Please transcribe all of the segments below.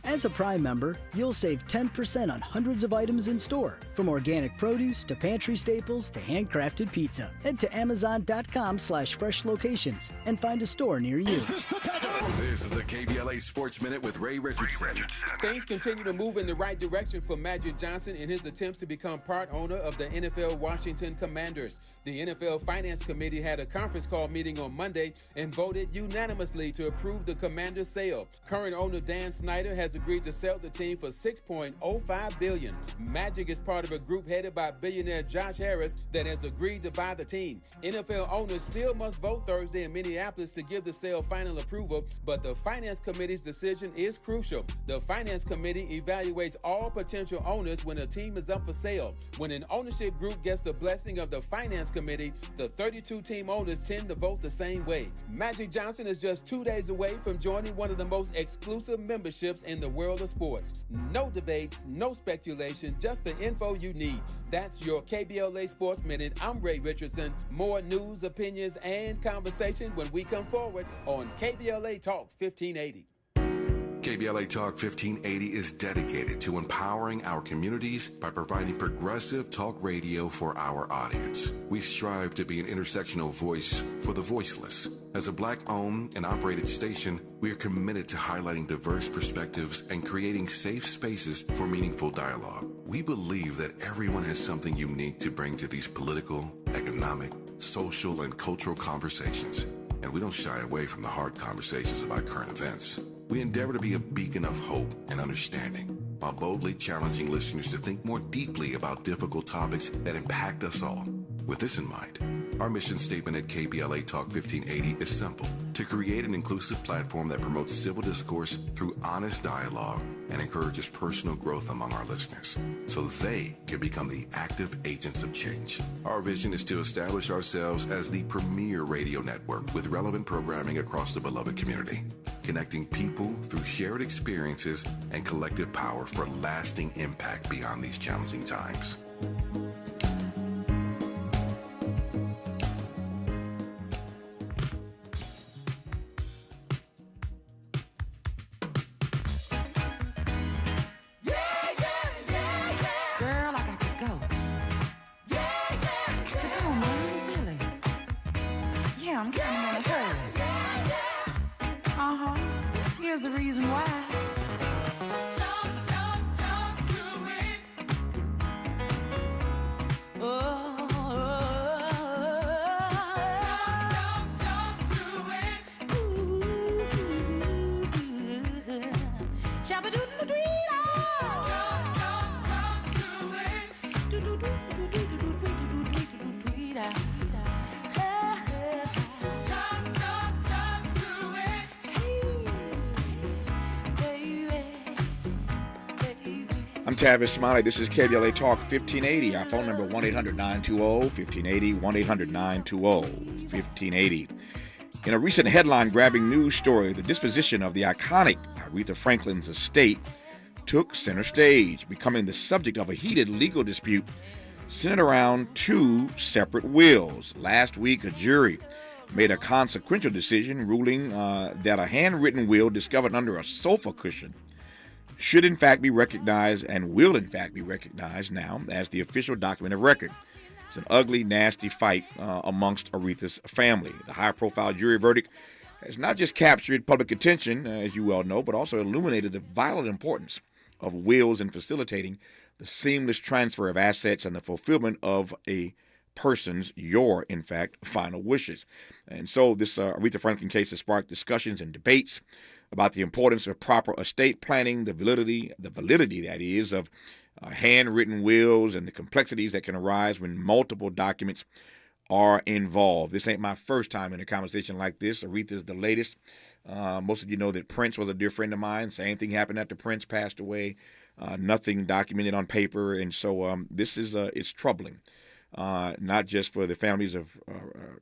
As a Prime member, you'll save 10% on hundreds of items in store, from organic produce to pantry staples to handcrafted pizza. Head to Amazon.com/fresh locations and find a store near you. This is the KBLA Sports Minute with Ray Richardson. Things continue to move in the right direction for Magic Johnson in his attempts to become part owner of the NFL Washington Commanders. The NFL Finance Committee had a conference call meeting on Monday and voted unanimously to approve the Commanders' sale. Current owner Dan Snyder has agreed to sell the team for $6.05 billion. Magic is part of a group headed by billionaire Josh Harris that has agreed to buy the team. NFL owners still must vote Thursday in Minneapolis to give the sale final approval, but the Finance Committee's decision is crucial. The Finance Committee evaluates all potential owners when a team is up for sale. When an ownership group gets the blessing of the Finance Committee, the 32-team owners tend to vote the same way. Magic Johnson is just 2 days away from joining one of the most exclusive memberships in the world of sports. No debates, no speculation, just the info you need. That's your KBLA Sports Minute. I'm Ray Richardson. More news, opinions, and conversation when we come forward on KBLA Talk 1580. KBLA Talk 1580 is dedicated to empowering our communities by providing progressive talk radio for our audience. We strive to be an intersectional voice for the voiceless. As a Black-owned and operated station, we are committed to highlighting diverse perspectives and creating safe spaces for meaningful dialogue. We believe that everyone has something unique to bring to these political, economic, social, and cultural conversations, and we don't shy away from the hard conversations about current events. We endeavor to be a beacon of hope and understanding, while boldly challenging listeners to think more deeply about difficult topics that impact us all. With this in mind, our mission statement at KBLA Talk 1580 is simple: to create an inclusive platform that promotes civil discourse through honest dialogue and encourages personal growth among our listeners, so they can become the active agents of change. Our vision is to establish ourselves as the premier radio network with relevant programming across the beloved community, connecting people through shared experiences and collective power for lasting impact beyond these challenging times. Here's the reason why. Talk to it. Oh, talk to it. Ooh, shabba-doo-doo-doo-doo. Talk to it. Do-do-do-do-do-do-do-do-do-do-do-do-do-do. I'm Tavis Smiley. This is KBLA Talk 1580. Our phone number 1-800-920-1580, 1-800-920-1580. In a recent headline-grabbing news story, the disposition of the iconic Aretha Franklin's estate took center stage, becoming the subject of a heated legal dispute centered around two separate wills. Last week, a jury made a consequential decision ruling that a handwritten will discovered under a sofa cushion should in fact be recognized and will in fact be recognized now as the official document of record. It's an ugly, nasty fight amongst Aretha's family. The high-profile jury verdict has not just captured public attention, as you well know, but also illuminated the vital importance of wills in facilitating the seamless transfer of assets and the fulfillment of a person's, in fact, final wishes. And so this Aretha Franklin case has sparked discussions and debates about the importance of proper estate planning, the validity that is, of handwritten wills and the complexities that can arise when multiple documents are involved. This ain't my first time in a conversation like this. Aretha's the latest. Most of you know that Prince was a dear friend of mine. Same thing happened after Prince passed away. Nothing documented on paper. And so this is it's troubling, not just for the families of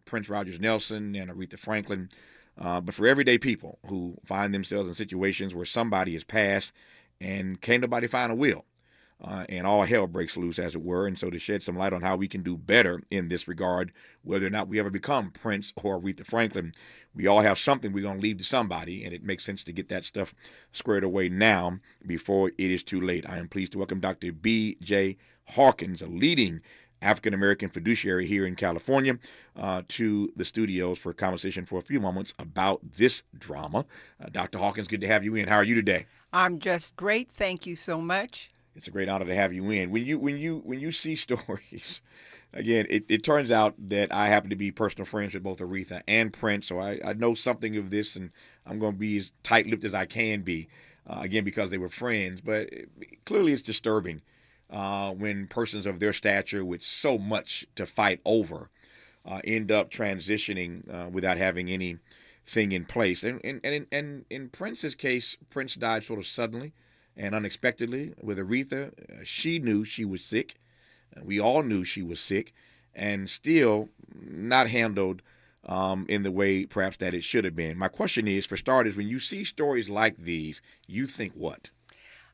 Prince Rogers Nelson and Aretha Franklin, but for everyday people who find themselves in situations where somebody has passed and can't nobody find a will. and all hell breaks loose, as it were. And so to shed some light on how we can do better in this regard, whether or not we ever become Prince or Aretha Franklin, we all have something we're going to leave to somebody, and it makes sense to get that stuff squared away now before it is too late. I am pleased to welcome Dr. B.J. Hawkins, a leading African-American fiduciary here in California, to the studios for a conversation for a few moments about this drama. Dr. Hawkins, good to have you in. How are you today? I'm just great. Thank you so much. It's a great honor to have you in. When you see stories, again, it turns out that I happen to be personal friends with both Aretha and Prince, so I know something of this, and I'm going to be as tight-lipped as I can be, again, because they were friends. But clearly it's disturbing when persons of their stature with so much to fight over end up transitioning without having anything in place. And in Prince's case, Prince died sort of suddenly and unexpectedly. With Aretha, she knew she was sick. We all knew she was sick, and still not handled in the way perhaps that it should have been. My question is, for starters, when you see stories like these, you think what?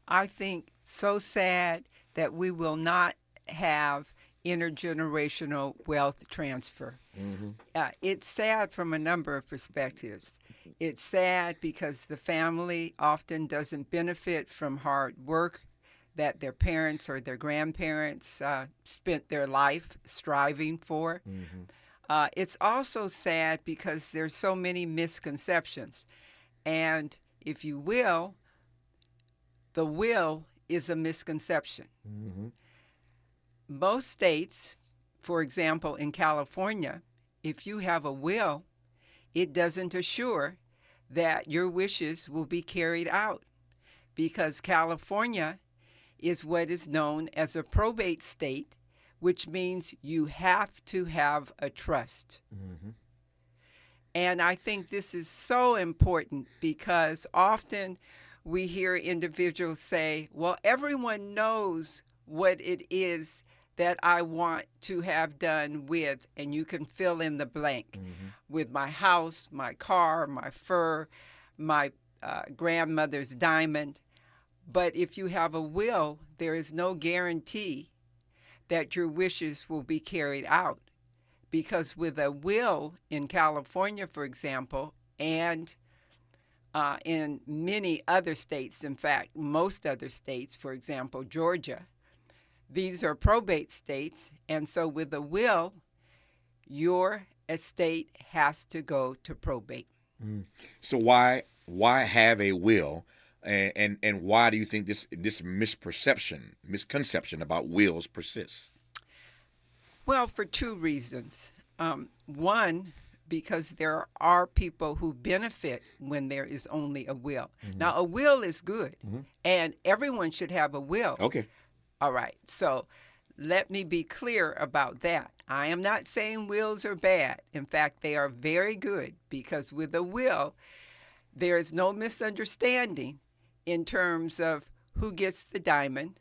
I think so sad that we will not have intergenerational wealth transfer. It's sad from a number of perspectives. It's sad because the family often doesn't benefit from hard work that their parents or their grandparents spent their life striving for. It's also sad because there's so many misconceptions. And if you will, the will is a misconception. Most states, for example, in California, if you have a will, it doesn't assure that your wishes will be carried out, because California is what is known as a probate state, which means you have to have a trust. And I think this is so important because often we hear individuals say, well, everyone knows what it is that I want to have done with, and you can fill in the blank, with my house, my car, my fur, my grandmother's diamond. But if you have a will, there is no guarantee that your wishes will be carried out. Because with a will in California, for example, and in many other states, in fact, most other states, for example, Georgia, these are probate states. And so with a will, your estate has to go to probate. So why have a will, and why do you think this misconception about wills persists? Well, for two reasons. One, because there are people who benefit when there is only a will. Now, a will is good, and everyone should have a will. Okay. All right. So let me be clear about that. I am not saying wills are bad. In fact, they are very good, because with a will, there is no misunderstanding in terms of who gets the diamond,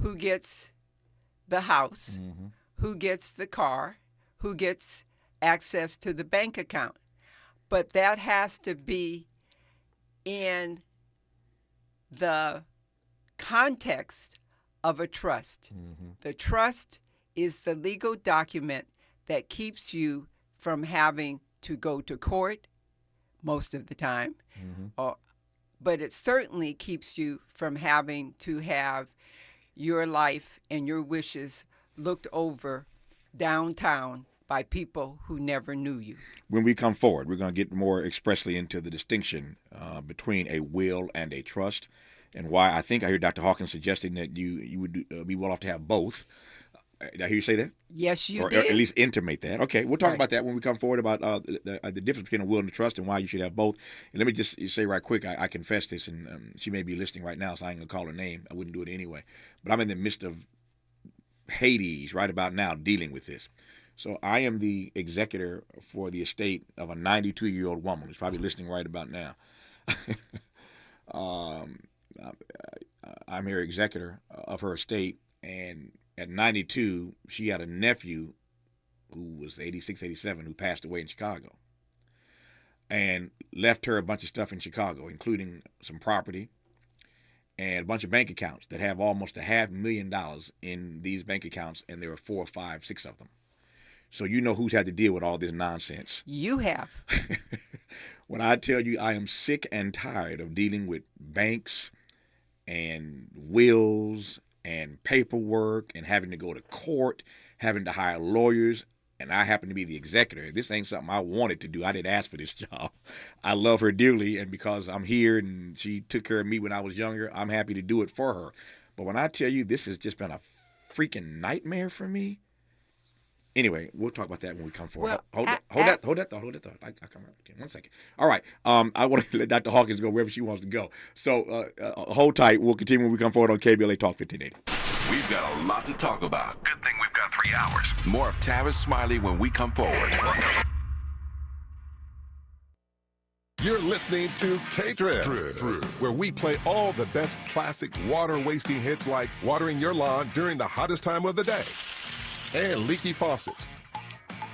who gets the house, who gets the car, who gets access to the bank account. But that has to be in the context of a trust. The trust is the legal document that keeps you from having to go to court most of the time, but it certainly keeps you from having to have your life and your wishes looked over downtown by people who never knew you. When we come forward, we're going to get more expressly into the distinction between a will and a trust, and why I think I hear Dr. Hawkins suggesting that you would be well off to have both. Did I hear you say that? Yes, you or did. at least intimate that. Okay, we'll talk Right. about that when we come forward about the difference between a will and a trust and why you should have both. And let me just say right quick, I confess this, and she may be listening right now, so I ain't going to call her name. I wouldn't do it anyway. But I'm in the midst of Hades right about now dealing with this. So I am the executor for the estate of a 92-year-old woman who's probably listening right about now. I'm her executor of her estate, and at 92, she had a nephew who was 86, 87, who passed away in Chicago, and left her a bunch of stuff in Chicago, including some property and a bunch of bank accounts that have almost $500,000 in these bank accounts, and there are 4, 5, 6 of them. So you know who's had to deal with all this nonsense. You have. When I tell you I am sick and tired of dealing with banks and wills and paperwork and having to go to court, having to hire lawyers, and I happen to be the executor. This ain't something I wanted to do. I didn't ask for this job. I love her dearly, and because I'm here and she took care of me when I was younger, I'm happy to do it for her. But when I tell you this has just been a freaking nightmare for me. Anyway, we'll talk about that when we come forward. Well, hold that thought. I come around. Okay, 1 second. All right. I want to let Dr. Hawkins go wherever she wants to go. So hold tight. We'll continue when we come forward on KBLA Talk 1580. We've got a lot to talk about. Good thing we've got 3 hours. More of Tavis Smiley when we come forward. You're listening to K-Drip, where we play all the best classic water-wasting hits like Watering Your Lawn During the Hottest Time of the Day and Leaky Faucets.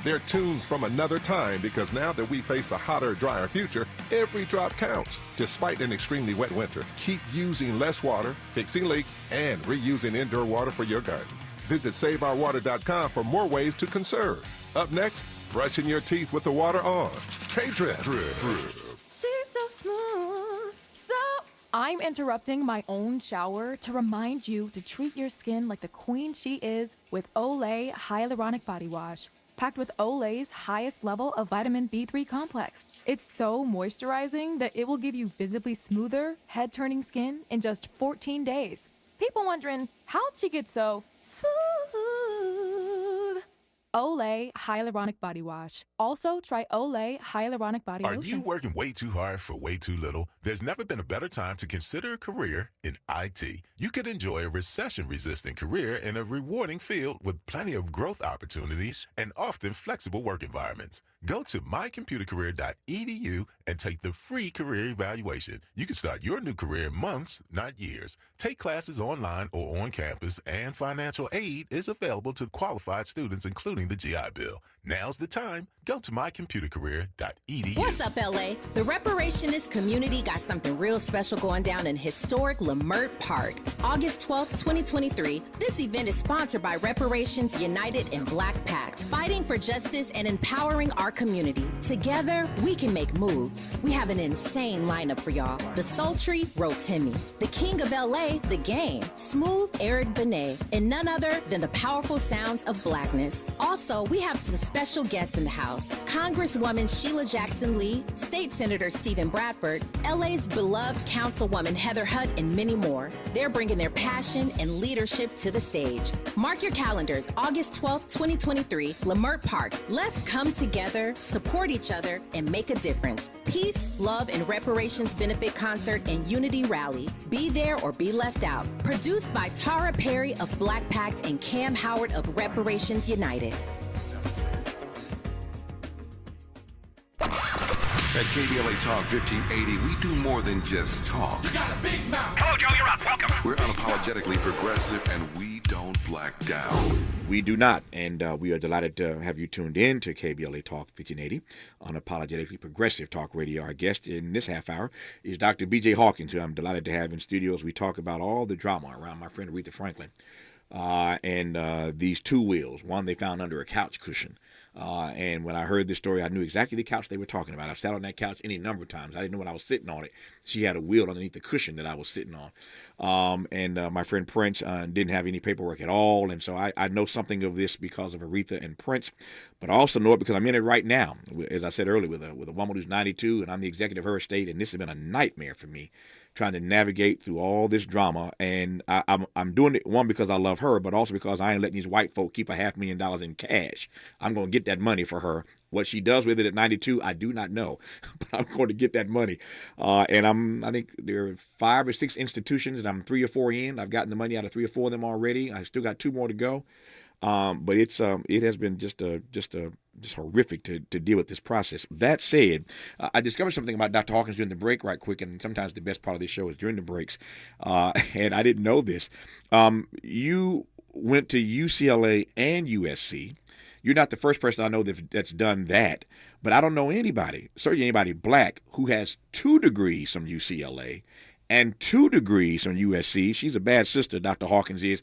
They're tunes from another time because now that we face a hotter, drier future, every drop counts. Despite an extremely wet winter, keep using less water, fixing leaks, and reusing indoor water for your garden. Visit SaveOurWater.com for more ways to conserve. Up next, brushing your teeth with the water on. K-Drip. She's so smooth. So I'm interrupting my own shower to remind you to treat your skin like the queen she is with Olay Hyaluronic Body Wash, packed with Olay's highest level of vitamin B3 complex. It's so moisturizing that it will give you visibly smoother, head-turning skin in just 14 days. People wondering, how'd she get so smooth? Olay Hyaluronic Body Wash. Also, try Olay Hyaluronic Body Are Lotion. you working way too hard for way too little? There's never been a better time to consider a career in IT. You could enjoy a recession-resistant career in a rewarding field with plenty of growth opportunities and often flexible work environments. Go to mycomputercareer.edu and take the free career evaluation. You can start your new career in months, not years. Take classes online or on campus, and financial aid is available to qualified students, including the GI Bill. Now's the time. Go to mycomputercareer.edu. What's up, LA? The Reparationist community got something real special going down in historic Leimert Park. August 12th, 2023. This event is sponsored by Reparations United and Black Pact, fighting for justice and empowering our community. Together, we can make moves. We have an insane lineup for y'all. The sultry Rotimi, the king of LA, The Game, smooth Eric Benet, and none other than the powerful sounds of blackness. Also, we have some special guests in the house. Congresswoman Sheila Jackson Lee, State Senator Stephen Bradford, LA's beloved Councilwoman Heather Hutt, and many more. They're bringing their passion and leadership to the stage. Mark your calendars, August 12th, 2023, Leimert Park. Let's come together, support each other, and make a difference. Peace, love, and reparations benefit concert and unity rally. Be there or be left out. Produced by Tara Perry of Black Pact and Cam Howard of Reparations United. At KBLA Talk 1580, we do more than just talk. You got a big mouth. Hello, Joe. You're up. Welcome. We're unapologetically progressive, and we don't black down. We do not, and we are delighted to have you tuned in to KBLA Talk 1580, unapologetically progressive talk radio. Our guest in this half hour is Dr. B.J. Hawkins, who I'm delighted to have in studio as we talk about all the drama around my friend Aretha Franklin and these 2 wheels. One they found under a couch cushion. And when I heard this story, I knew exactly the couch they were talking about. I've sat on that couch any number of times. I didn't know when I was sitting on it. She had a wheel underneath the cushion that I was sitting on. And my friend Prince didn't have any paperwork at all. And so I know something of this because of Aretha and Prince, but I also know it because I'm in it right now. As I said earlier, with a woman who's 92, and I'm the executive of her estate, and this has been a nightmare for me, trying to navigate through all this drama. And I'm doing it, one, because I love her, but also because I ain't letting these white folk keep $500,000 in cash. I'm going to get that money for her. What she does with it at 92, I do not know, but I'm going to get that money. And I think there are 5 or 6 institutions, and I'm 3 or 4 in. I've gotten the money out of 3 or 4 of them already. I still got 2 more to go. But it has been just horrific to deal with this process. That said, I discovered something about Dr. Hawkins during the break right quick, and sometimes the best part of this show is during the breaks. And I didn't know this. You went to UCLA and USC. You're not the first person I know that's done that, but I don't know anybody, certainly anybody black, who has 2 degrees from UCLA and 2 degrees from USC. She's a bad sister, Dr. Hawkins is,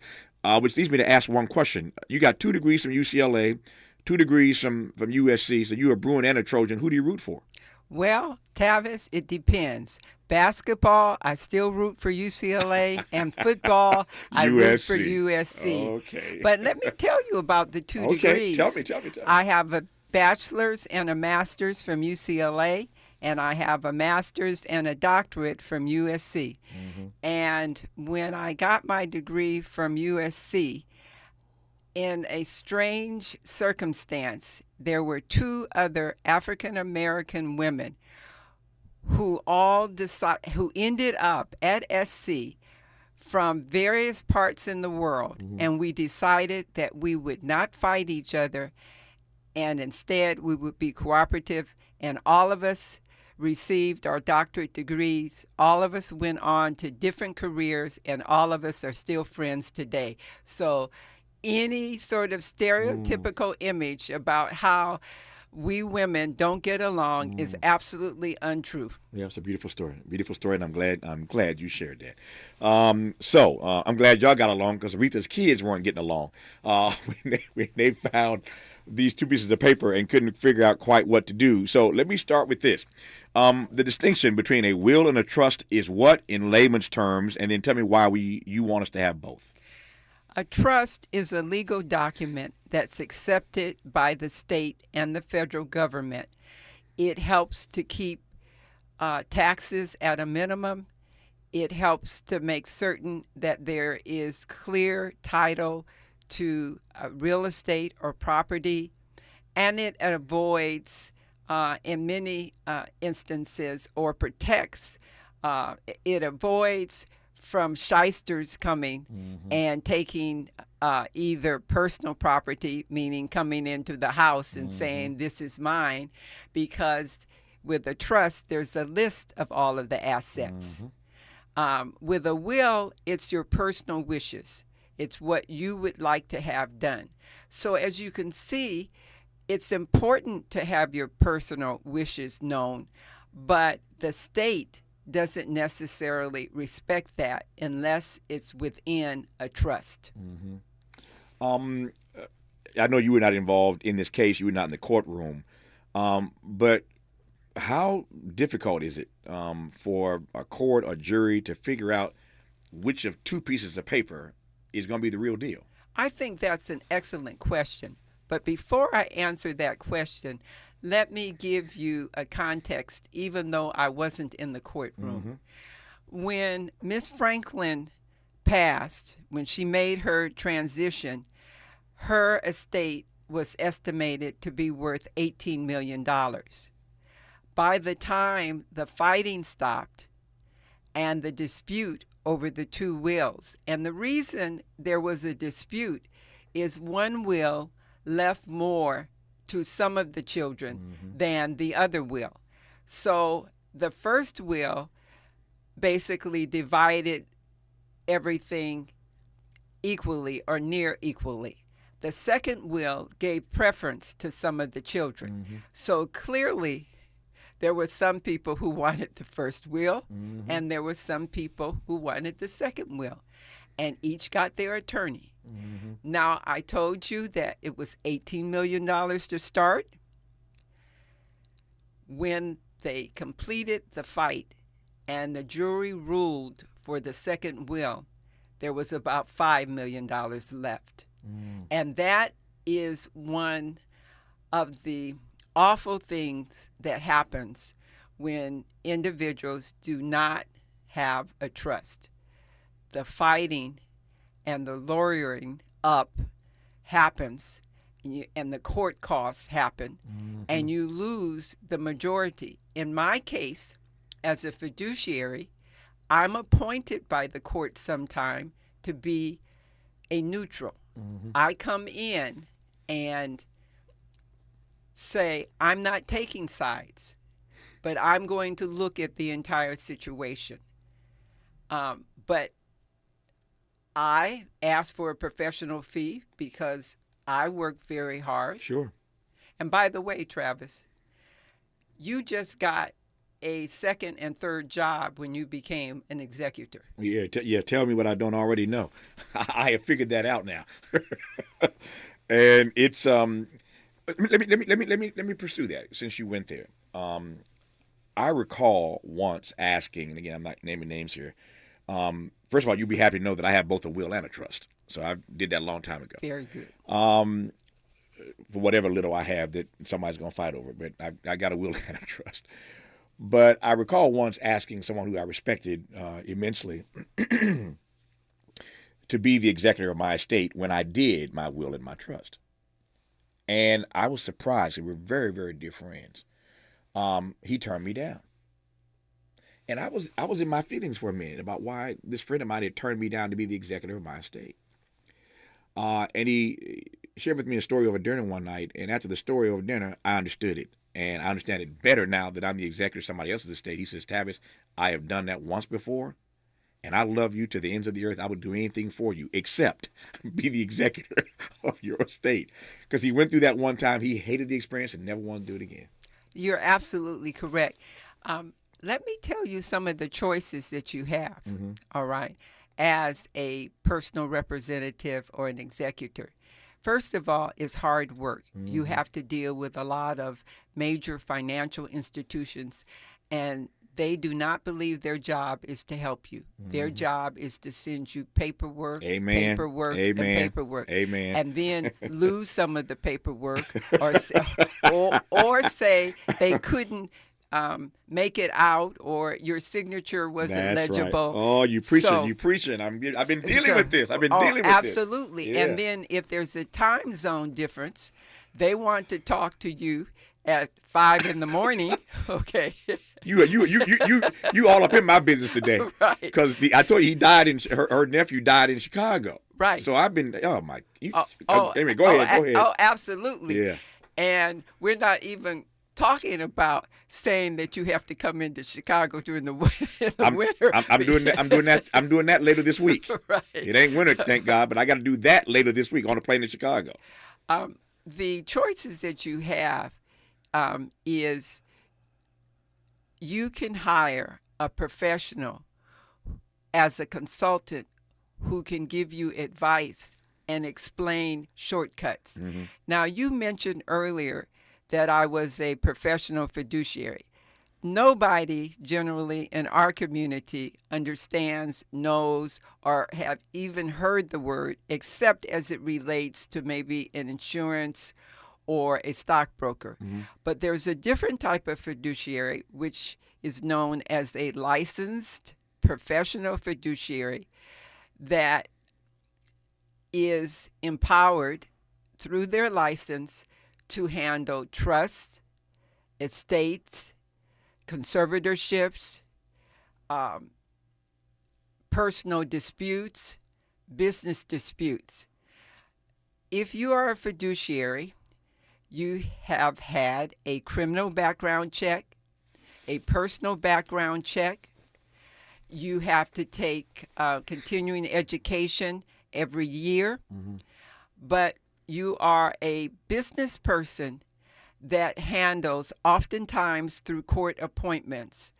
which leads me to ask one question. You got 2 degrees from UCLA, 2 degrees from USC, so you're a Bruin and a Trojan. Who do you root for? Well, Tavis, it depends. Basketball, I still root for UCLA, and football, I root for USC. Okay. But let me tell you about the 2 degrees. Tell me. I have a bachelor's and a master's from UCLA, and I have a master's and a doctorate from USC. And when I got my degree from USC, in a strange circumstance, there were 2 other African American women who who ended up at SC from various parts in the world, and we decided that we would not fight each other, and instead we would be cooperative, and all of us received our doctorate degrees. All of us went on to different careers, and all of us are still friends today. So any sort of stereotypical image about how we women don't get along is absolutely untrue. Yeah, it's a beautiful story. Beautiful story, and I'm glad you shared that. I'm glad y'all got along, because Aretha's kids weren't getting along when they found these 2 pieces of paper and couldn't figure out quite what to do. So let me start with this. The distinction between a will and a trust is what in layman's terms, and then tell me why you want us to have both. A trust is a legal document that's accepted by the state and the federal government. It helps to keep taxes at a minimum. It helps to make certain that there is clear title to real estate or property, and it avoids, in many instances, or protects, it avoids from shysters coming and taking either personal property, meaning coming into the house and saying, this is mine, because with a trust, there's a list of all of the assets. With a will, it's your personal wishes. It's what you would like to have done. So as you can see, it's important to have your personal wishes known, but the state doesn't necessarily respect that unless it's within a trust. I know you were not involved in this case. You were not in the courtroom. But how difficult is it for a court or jury to figure out which of 2 pieces of paper is going to be the real deal? I think that's an excellent question. But before I answer that question, let me give you a context, even though I wasn't in the courtroom. When Miss Franklin passed, when she made her transition, her estate was estimated to be worth $18 million. By the time the fighting stopped and the dispute over the 2 wills, and the reason there was a dispute is one will left more to some of the children than the other will. So the first will basically divided everything equally or near equally. The second will gave preference to some of the children. So clearly there were some people who wanted the first will, and there were some people who wanted the second will, and each got their attorney. Now, I told you that it was $18 million to start. When they completed the fight and the jury ruled for the second will, there was about $5 million left. And that is one of the awful things that happens when individuals do not have a trust. The fighting and the lawyering up happens, and the court costs happen, and you lose the majority. In my case, as a fiduciary, I'm appointed by the court sometime to be a neutral. I come in and say, I'm not taking sides, but I'm going to look at the entire situation. But I asked for a professional fee because I work very hard. Sure. And by the way, Travis, you just got a second and third job when you became an executor? Yeah, tell me what I don't already know. I have figured that out now. And it's let me pursue that since you went there. I recall once asking, and again, I'm not naming names here. First of all, you'd be happy to know that I have both a will and a trust. So I did that a long time ago. Very good. For whatever little I have that somebody's going to fight over, but I got a will and a trust. But I recall once asking someone who I respected immensely to be the executor of my estate when I did my will and my trust. And I was surprised. We were very, very dear friends. He turned me down. And I was in my feelings for a minute about why this friend of mine had turned me down to be the executor of my estate. And he shared with me a story over dinner one night. And after the story over dinner, I understood it. And I understand it better now that I'm the executor of somebody else's estate. He says, Tavis, I have done that once before. And I love you to the ends of the earth. I would do anything for you except be the executor of your estate. Because he went through that one time. He hated the experience and never wanted to do it again. You're absolutely correct. Let me tell you some of the choices that you have, all right, as a personal representative or an executor. First of all, it's hard work. You have to deal with a lot of major financial institutions, and they do not believe their job is to help you. Their job is to send you paperwork, and paperwork, and then lose some of the paperwork, or say they couldn't make it out, or your signature wasn't legible. Right. Oh, you preaching. I've been dealing with this. I've been dealing with absolutely. this. Yeah. And then if there's a time zone difference, they want to talk to you at 5 in the morning. Okay. You all up in my business today. Right. Because I told you he died her nephew died in Chicago. Right. So I've been anyway, go ahead. Oh, absolutely. Yeah. And we're not even talking about saying that you have to come into Chicago during the winter. I'm doing that later this week. Right. It ain't winter, thank God, but I got to do that later this week on a plane to Chicago. The choices that you have is you can hire a professional as a consultant who can give you advice and explain shortcuts. Now, you mentioned earlier that I was a professional fiduciary. Nobody generally in our community understands, knows, or have even heard the word except as it relates to maybe an insurance or a stockbroker. But there's a different type of fiduciary, which is known as a licensed professional fiduciary that is empowered through their license to handle trusts, estates, conservatorships, personal disputes, business disputes. If you are a fiduciary, you have had a criminal background check, a personal background check. You have to take continuing education every year. But you are a business person that handles, oftentimes through court appointments,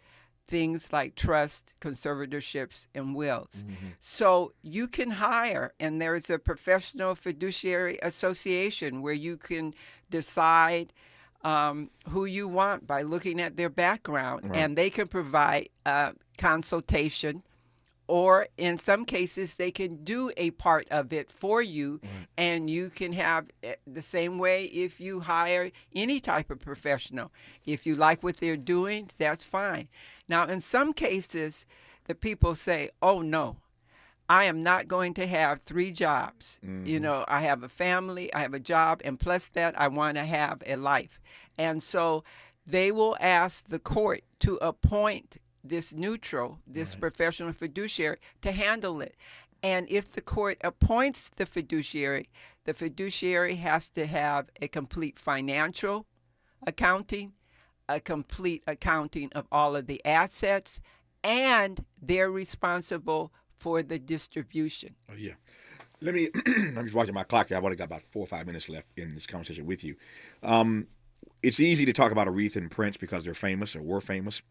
things like trust, conservatorships, and wills. So you can hire, and there's a professional fiduciary association where you can decide who you want by looking at their background, and they can provide consultation, or in some cases they can do a part of it for you, and you can have the same way if you hire any type of professional. If you like what they're doing, that's fine. Now, in some cases, the people say, oh, no, I am not going to have 3 jobs. You know, I have a family, I have a job, and plus that, I want to have a life. And so they will ask the court to appoint this neutral, this professional fiduciary to handle it. And if the court appoints the fiduciary has to have a complete financial accounting, a complete accounting of all of the assets, and they're responsible for the distribution. Oh, yeah. I'm just watching my clock here. I've only got about 4 or 5 minutes left in this conversation with you. It's easy to talk about Aretha and Prince because they're famous or were famous.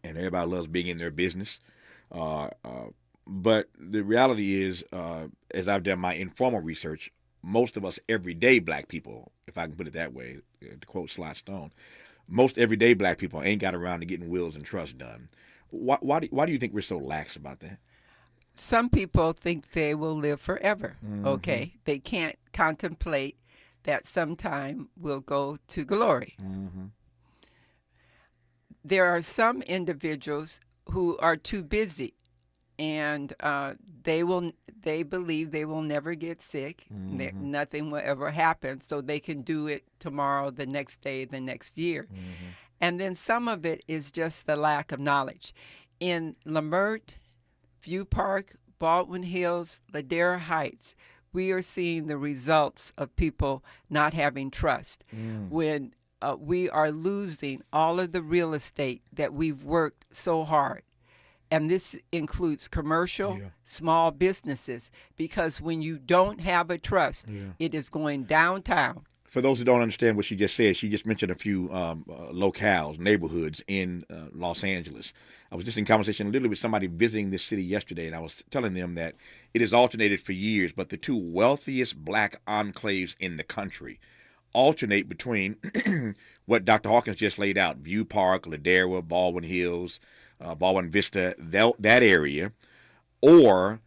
and everybody loves being in their business. But the reality is, as I've done my informal research, most of us everyday black people, if I can put it that way, to quote Sly Stone, most everyday black people ain't got around to getting wills and trusts done. Why do you think we're so lax about that? Some people think they will live forever. Okay, they can't contemplate that sometime we'll go to glory. There are some individuals who are too busy, and they believe they will never get sick. That nothing will ever happen, so they can do it tomorrow, the next day, the next year. And then some of it is just the lack of knowledge. In Lamert, View Park, Baldwin Hills, Ladera Heights, we are seeing the results of people not having trust. When we are losing all of the real estate that we've worked so hard. And this includes commercial, small businesses, because when you don't have a trust, it is going downtown. For those who don't understand what she just said, she just mentioned a few locales, neighborhoods in Los Angeles. I was just in conversation literally with somebody visiting this city yesterday, and I was telling them that it has alternated for years, but the two wealthiest black enclaves in the country alternate between what Dr. Hawkins just laid out, View Park, Ladera, Baldwin Hills, Baldwin Vista, that area, or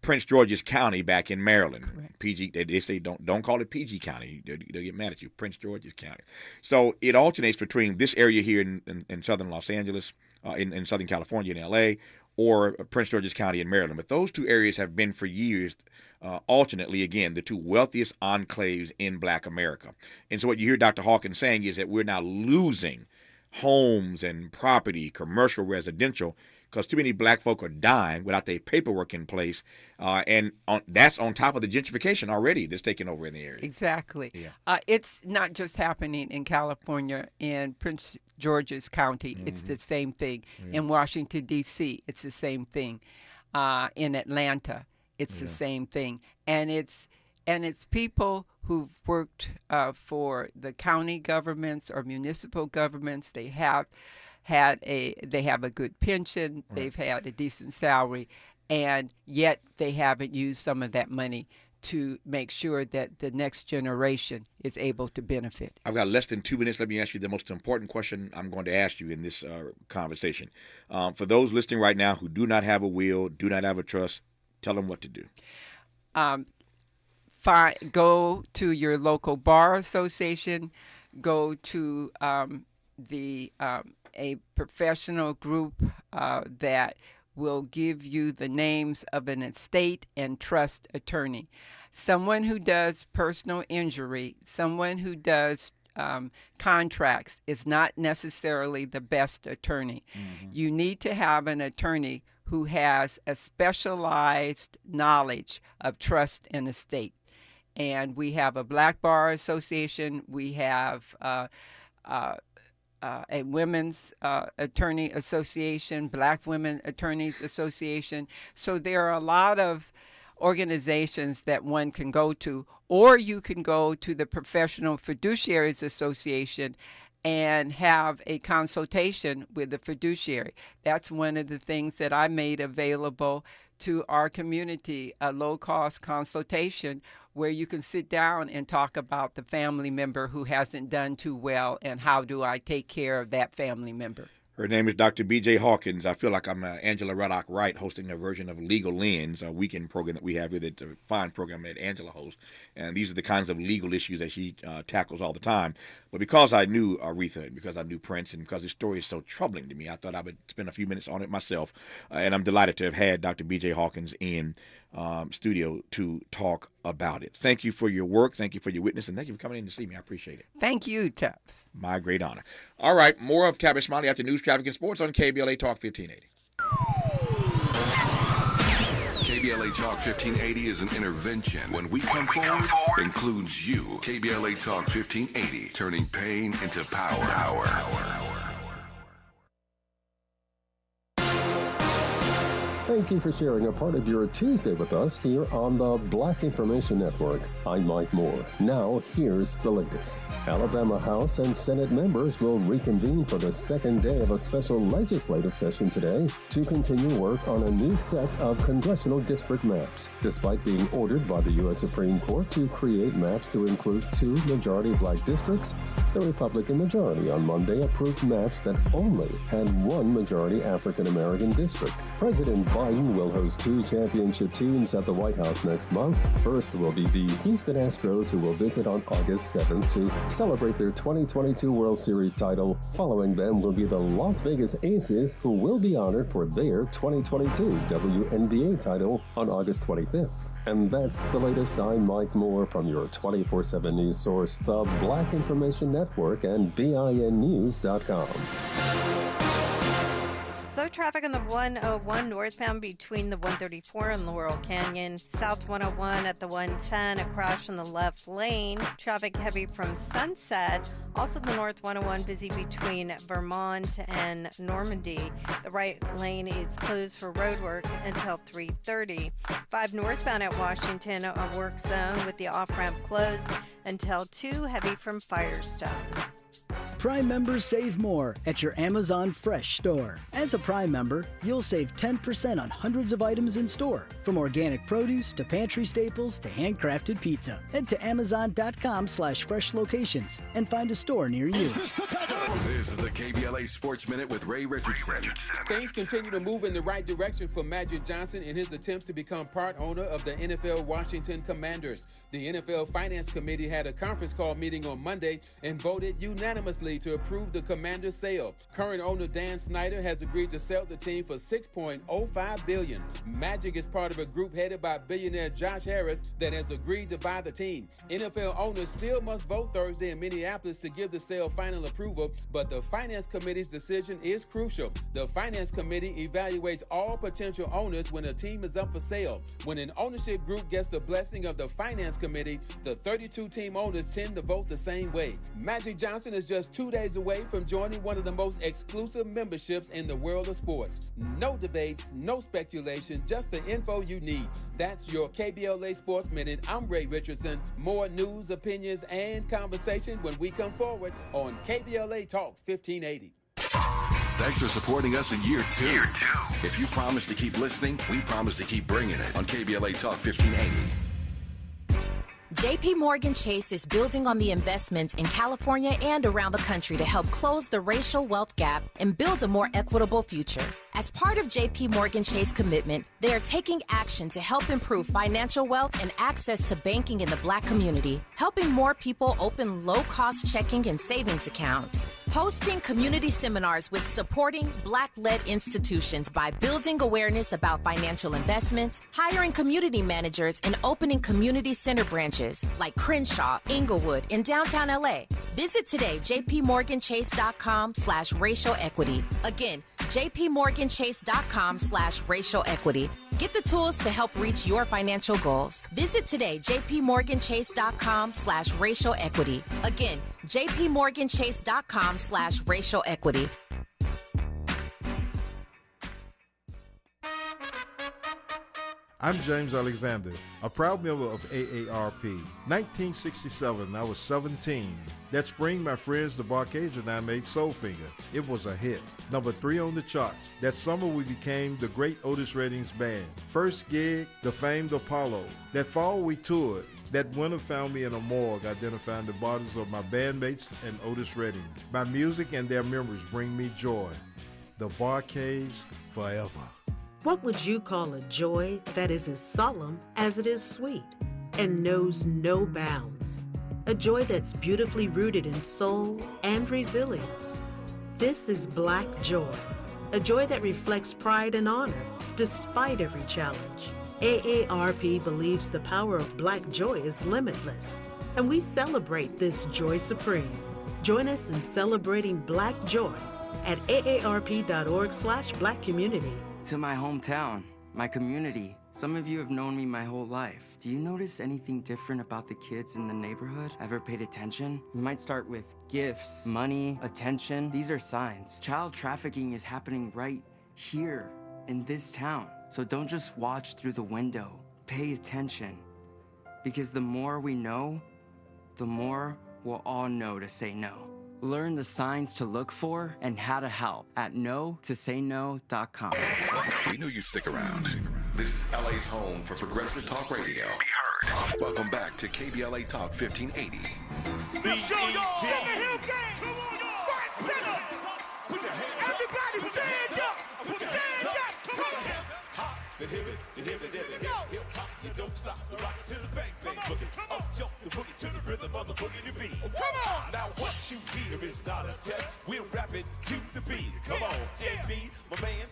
Prince George's County back in Maryland. Correct. PG, they say don't call it PG County. They'll get mad at you. Prince George's County. So it alternates between this area here in southern Los Angeles, in Southern California, in LA, or Prince George's County in Maryland. But those two areas have been for years, alternately, again, the two wealthiest enclaves in black America. And so what you hear Dr. Hawkins saying is that we're now losing homes and property, commercial, residential, because too many black folk are dying without their paperwork in place. That's on top of the gentrification already that's taking over in the area. Exactly. Yeah. It's not just happening in California, in Prince George's County. It's the same thing. In Washington, D.C., it's the same thing. In Atlanta, it's the same thing. And it's people who've worked for the county governments or municipal governments. They have a good pension, they've had a decent salary, and yet they haven't used some of that money to make sure that the next generation is able to benefit. I've got less than 2 minutes. Let me ask you the most important question I'm going to ask you in this conversation. For those listening right now who do not have a will, do not have a trust, tell them what to do. Go to your local bar association, go to a professional group that will give you the names of an estate and trust attorney. Someone who does personal injury, someone who does contracts is not necessarily the best attorney. You need to have an attorney who has a specialized knowledge of trust and estate. And we have a Black Bar Association. We have a Women's Attorney Association, Black Women Attorneys Association. So there are a lot of organizations that one can go to, or you can go to the Professional Fiduciaries Association and have a consultation with the fiduciary. That's one of the things that I made available to our community, a low-cost consultation where you can sit down and talk about the family member who hasn't done too well and how do I take care of that family member. Her name is Dr. B.J. Hawkins. I feel like I'm Angela Reddock Wright hosting a version of Legal Lens, a weekend program that we have here. That's a fine program that Angela hosts. And these are the kinds of legal issues that she tackles all the time. But because I knew Aretha and because I knew Prince and because his story is so troubling to me, I thought I would spend a few minutes on it myself. And I'm delighted to have had Dr. B.J. Hawkins in studio to talk about it. Thank you for your work. Thank you for your witness. And thank you for coming in to see me. I appreciate it. Thank you, Tavis. My great honor. All right. More of Tavis Smiley after news, traffic, and sports on KBLA Talk 1580. KBLA Talk 1580 is an intervention. When we come forward, includes you. KBLA Talk 1580, turning pain into power. Thank you for sharing a part of your Tuesday with us here on the Black Information Network. I'm Mike Moore. Now, here's the latest. Alabama House and Senate members will reconvene for the second day of a special legislative session today to continue work on a new set of congressional district maps. Despite being ordered by the U.S. Supreme Court to create maps to include 2 majority black districts, the Republican majority on Monday approved maps that only had 1 majority African American district. President Biden will host 2 championship teams at the White House next month. First will be the Houston Astros, who will visit on August 7th to celebrate their 2022 World Series title. Following them will be the Las Vegas Aces, who will be honored for their 2022 WNBA title on August 25th. And that's the latest. I'm Mike Moore from your 24/7 news source, the Black Information Network and BINnews.com. Slow traffic on the 101 northbound between the 134 and Laurel Canyon. South 101 at the 110, a crash in the left lane. Traffic heavy from Sunset. Also the North 101 busy between Vermont and Normandy. The right lane is closed for road work until 3:30. 5 northbound at Washington, a work zone with the off-ramp closed until 2, heavy from Firestone. Prime members save more at your Amazon Fresh store. As a Prime member, you'll save 10% on hundreds of items in store, from organic produce to pantry staples to handcrafted pizza. Head to Amazon.com/fresh locations and find a store near you. This is the KBLA Sports Minute with Ray Richardson. Things continue to move in the right direction for Magic Johnson in his attempts to become part owner of the NFL Washington Commanders. The NFL Finance Committee had a conference call meeting on Monday and voted unanimously to approve the Commanders sale. Current owner Dan Snyder has agreed to sell the team for $6.05 billion. Magic is part of a group headed by billionaire Josh Harris that has agreed to buy the team. NFL owners still must vote Thursday in Minneapolis to give the sale final approval, but the Finance Committee's decision is crucial. The Finance Committee evaluates all potential owners when a team is up for sale. When an ownership group gets the blessing of the Finance Committee, the 32-team owners tend to vote the same way. Magic Johnson is just 2 days away from joining one of the most exclusive memberships in the world of sports. No debates, no speculation, just the info you need. That's your KBLA Sports Minute. I'm Ray Richardson. More news, opinions, and conversation when we come forward on KBLA Talk 1580. Thanks for supporting us in year 2. If you promise to keep listening, we promise to keep bringing it on KBLA Talk 1580. JP Morgan Chase is building on the investments in California and around the country to help close the racial wealth gap and build a more equitable future. As part of JP Morgan Chase commitment, they are taking action to help improve financial wealth and access to banking in the Black community, helping more people open low-cost checking and savings accounts, hosting community seminars with supporting Black-led institutions by building awareness about financial investments, hiring community managers, and opening community center branches like Crenshaw, Inglewood, and downtown LA. Visit today, jpmorganchase.com/racial equity. Again, jpmorganchase.com/racial equity. Get the tools to help reach your financial goals. Visit today, jpmorganchase.com/racial equity. Again, jpmorganchase.com/racial equity. I'm James Alexander, a proud member of AARP. 1967, I was 17. That spring, my friends, the Barcades, and I made Soulfinger. It was a hit. Number 3 on the charts. That summer, we became the Great Otis Redding's Band. First gig, the famed Apollo. That fall, we toured. That winter found me in a morgue identifying the bodies of my bandmates and Otis Redding. My music and their memories bring me joy. The Barcades, forever. What would you call a joy that is as solemn as it is sweet and knows no bounds? A joy that's beautifully rooted in soul and resilience. This is Black joy, a joy that reflects pride and honor despite every challenge. AARP believes the power of Black joy is limitless, and we celebrate this joy supreme. Join us in celebrating Black joy at aarp.org/blackcommunity. To my hometown, my community. Some of you have known me my whole life. Do you notice anything different about the kids in the neighborhood? Ever paid attention? You might start with gifts, money, attention. These are signs. Child trafficking is happening right here in this town. So don't just watch through the window. Pay attention. Because the more we know, the more we'll all know to say no. Learn the signs to look for and how to help at no-to-say-no.com. We knew you'd stick around. This is LA's home for progressive talk radio. Welcome back to KBLA Talk 1580. Let's go, y'all! Check the hill game! Come on, y'all! Stand up! Put your hands up! Everybody stand up! Put your hands up! Come on! Hop, the hip it, hip hop, you don't stop the rock to the bang bang boogie. Up jump the boogie to the rhythm of the boogie to beat. Come on! Now what you hear is not a test. We'll rap it to the beat. Come on, AB, my man,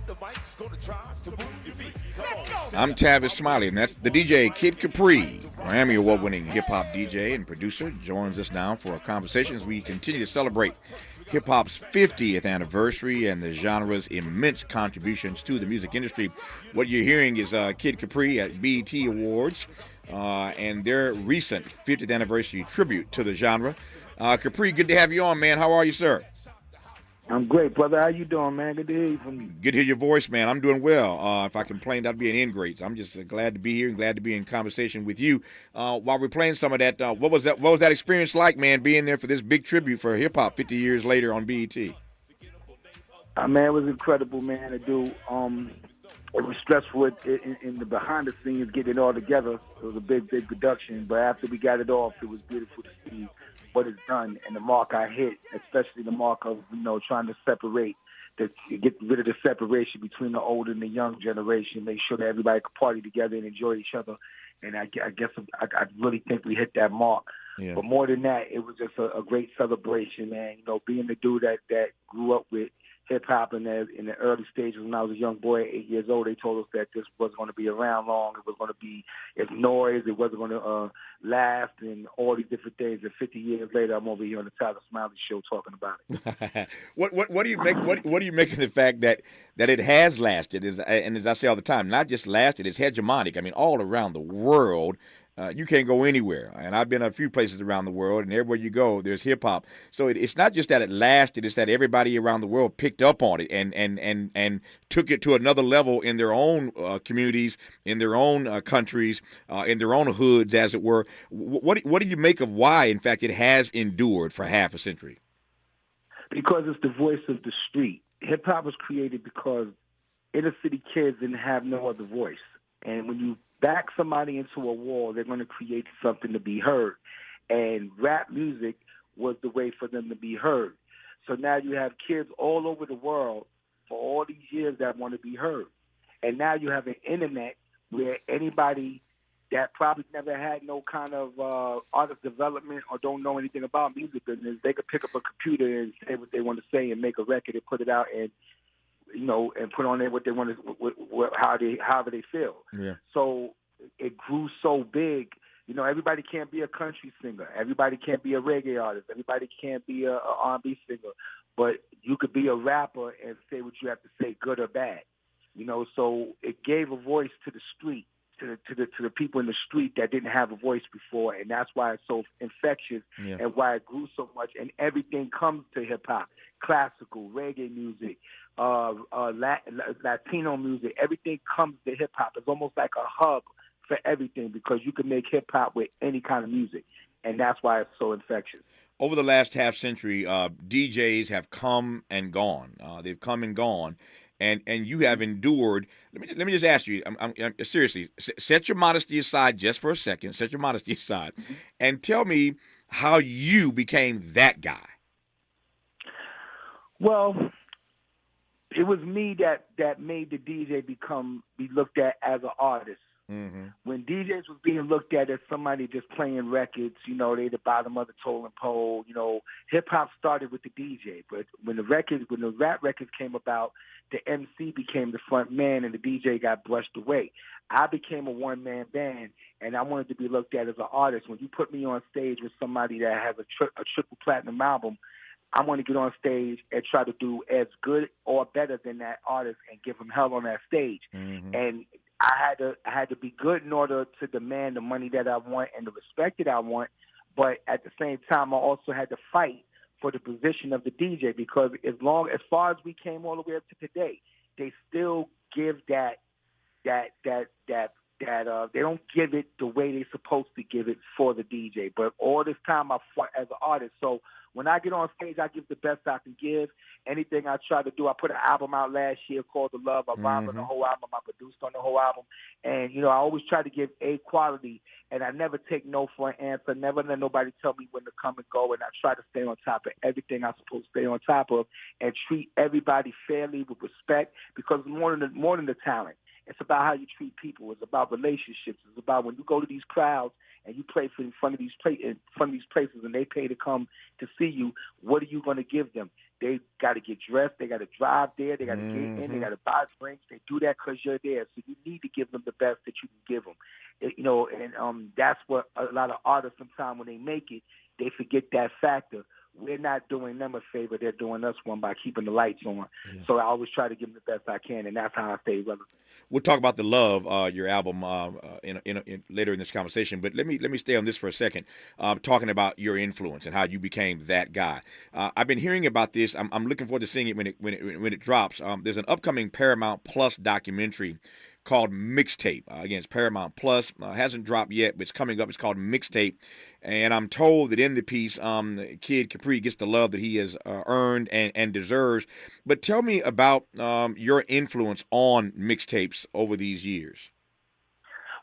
the mic's gonna try to move your feet. Come on. I'm Tavis Smiley, and that's the DJ Kid Capri, Grammy Award-winning hip-hop DJ and producer, joins us now for a conversation as we continue to celebrate hip-hop's 50th anniversary and the genre's immense contributions to the music industry. What you're hearing is Kid Capri at BET Awards and their recent 50th anniversary tribute to the genre. Capri, good to have you on, man. How are you, sir? I'm great, brother. How you doing, man? Good to hear you from you. Good to hear your voice, man. I'm doing well. If I complained, I'd be an ingrate. So I'm just glad to be here and glad to be in conversation with you. While we're playing some of that, what was that experience like, man, being there for this big tribute for hip-hop 50 years later on BET? Man, it was incredible, man, to do. It was stressful in the behind the scenes, getting it all together. It was a big production, but after we got it off, it was beautiful to see what is done and the mark I hit, especially the mark of, trying to separate, to get rid of the separation between the old and the young generation, make sure that everybody could party together and enjoy each other. And I guess I really think we hit that mark. Yeah. But more than that, it was just a great celebration, man. Being the dude that grew up with hip-hop in the early stages when I was a young boy, 8 years old, they told us that this wasn't going to be around long. It was going to be noise. It wasn't going to last and all these different things. And 50 years later, I'm over here on the Tavis Smiley show talking about it. What do you make? What do you make of the fact that it has lasted? And as I say all the time, not just lasted, it's hegemonic. I mean, all around the world. You can't go anywhere. And I've been a few places around the world, and everywhere you go, there's hip-hop. So it's not just that it lasted, it's that everybody around the world picked up on it and took it to another level in their own communities, in their own countries, in their own hoods, as it were. What do you make of why, in fact, it has endured for half a century? Because it's the voice of the street. Hip-hop was created because inner-city kids didn't have no other voice. And when you back somebody into a wall, they're going to create something to be heard. And rap music was the way for them to be heard. So now you have kids all over the world for all these years that want to be heard. And now you have an internet where anybody that probably never had no kind of artist development or don't know anything about music business, they could pick up a computer and say what they want to say and make a record and put it out and and put on there what they want to, however they feel. Yeah. So it grew so big. Everybody can't be a country singer. Everybody can't be a reggae artist. Everybody can't be a R&B singer. But you could be a rapper and say what you have to say, good or bad. So it gave a voice to the street, to the people in the street that didn't have a voice before, and that's why it's so infectious and why it grew so much. And everything comes to hip hop: classical, reggae music, Latino music. Everything comes to hip hop. It's almost like a hub for everything because you can make hip hop with any kind of music, and that's why it's so infectious. Over the last half century, DJs have come and gone. They've come and gone. And you have endured. Let me just ask you. I'm seriously, set your modesty aside just for a second. Set your modesty aside, and tell me how you became that guy. Well, it was me that made the DJ be looked at as an artist. Mm-hmm. When DJs was being looked at as somebody just playing records, they the bottom of the totem pole. Hip hop started with the DJ, but when the rap records came about, the MC became the front man and the DJ got brushed away. I became a one-man band, and I wanted to be looked at as an artist. When you put me on stage with somebody that has a triple platinum album, I want to get on stage and try to do as good or better than that artist and give them hell on that stage. Mm-hmm. And I had to be good in order to demand the money that I want and the respect that I want. But at the same time, I also had to fight for the position of the DJ because as far as we came all the way up to today, they still give that that they don't give it the way they're supposed to give it for the DJ. But all this time I fought as an artist. So when I get on stage, I give the best I can give. Anything I try to do, I put an album out last year called The Love. I rhymed on the whole album. I produced on the whole album. And, I always try to give A quality, and I never take no for an answer, never let nobody tell me when to come and go, and I try to stay on top of everything I'm supposed to stay on top of and treat everybody fairly with respect, because more than the talent, it's about how you treat people. It's about relationships. It's about when you go to these crowds and you play in front of these places and they pay to come to see you, what are you going to give them? They got to get dressed. They got to drive there. They got to get in. They got to buy drinks. They do that because you're there. So you need to give them the best that you can give them. And that's what a lot of artists sometimes when they make it, they forget that factor. We're not doing them a favor. They're doing us one by keeping the lights on. Yeah. So I always try to give them the best I can, and that's how I stay relevant. We'll talk about The Love, your album, later in this conversation. But let me stay on this for a second, talking about your influence and how you became that guy. I've been hearing about this. I'm looking forward to seeing it when it drops. There's an upcoming Paramount Plus documentary called Mixtape. Again, it's Paramount Plus. Hasn't dropped yet, but it's coming up. It's called Mixtape. And I'm told that in the piece, Kid Capri gets the love that he has earned and deserves. But tell me about your influence on mixtapes over these years.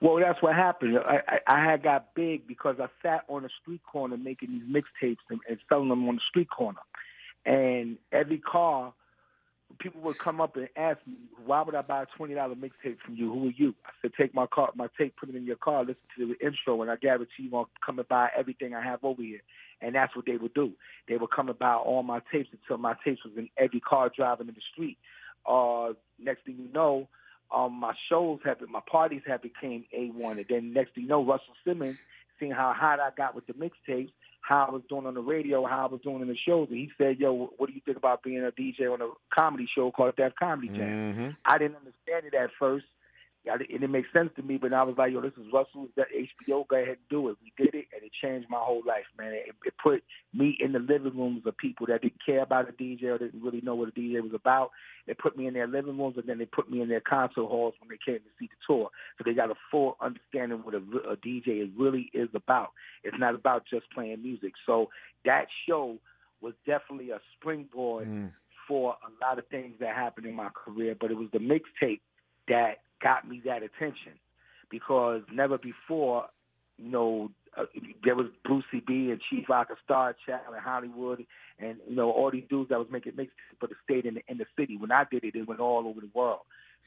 Well, that's what happened. I had got big because I sat on a street corner making these mixtapes and selling them on the street corner. And every car, people would come up and ask me, why would I buy a $20 mixtape from you? Who are you? I said, take my tape, put it in your car, listen to the intro, and I guarantee you won't come and buy everything I have over here. And that's what they would do. They would come and buy all my tapes until my tapes was in every car driving in the street. Next thing you know, my parties have became A1. And then next thing you know, Russell Simmons, seeing how hot I got with the mixtapes, how I was doing on the radio, how I was doing in the shows. And he said, yo, what do you think about being a DJ on a comedy show called Def Comedy Jam? I didn't understand it at first. It didn't make sense to me, but I was like, yo, this is Russell's HBO. Go ahead and do it. We did it, and it changed my whole life, man. It put me in the living rooms of people that didn't care about a DJ or didn't really know what a DJ was about. They put me in their living rooms, and then they put me in their concert halls when they came to see the tour. So they got a full understanding what a DJ really is about. It's not about just playing music. So that show was definitely a springboard for a lot of things that happened in my career, but it was the mixtape that got me that attention, because never before, there was Brucey B and Chief Rocker, Star Child, and Hollywood, and all these dudes that was making mixtapes, but it stayed in the city. When I did it, it went all over the world,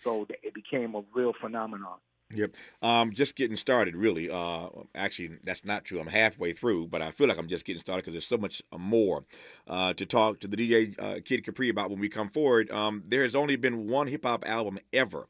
so it became a real phenomenon. Yep. Just getting started, really. Actually, that's not true. I'm halfway through, but I feel like I'm just getting started because there's so much more to talk to the DJ Kid Capri about when we come forward. There has only been one hip-hop album ever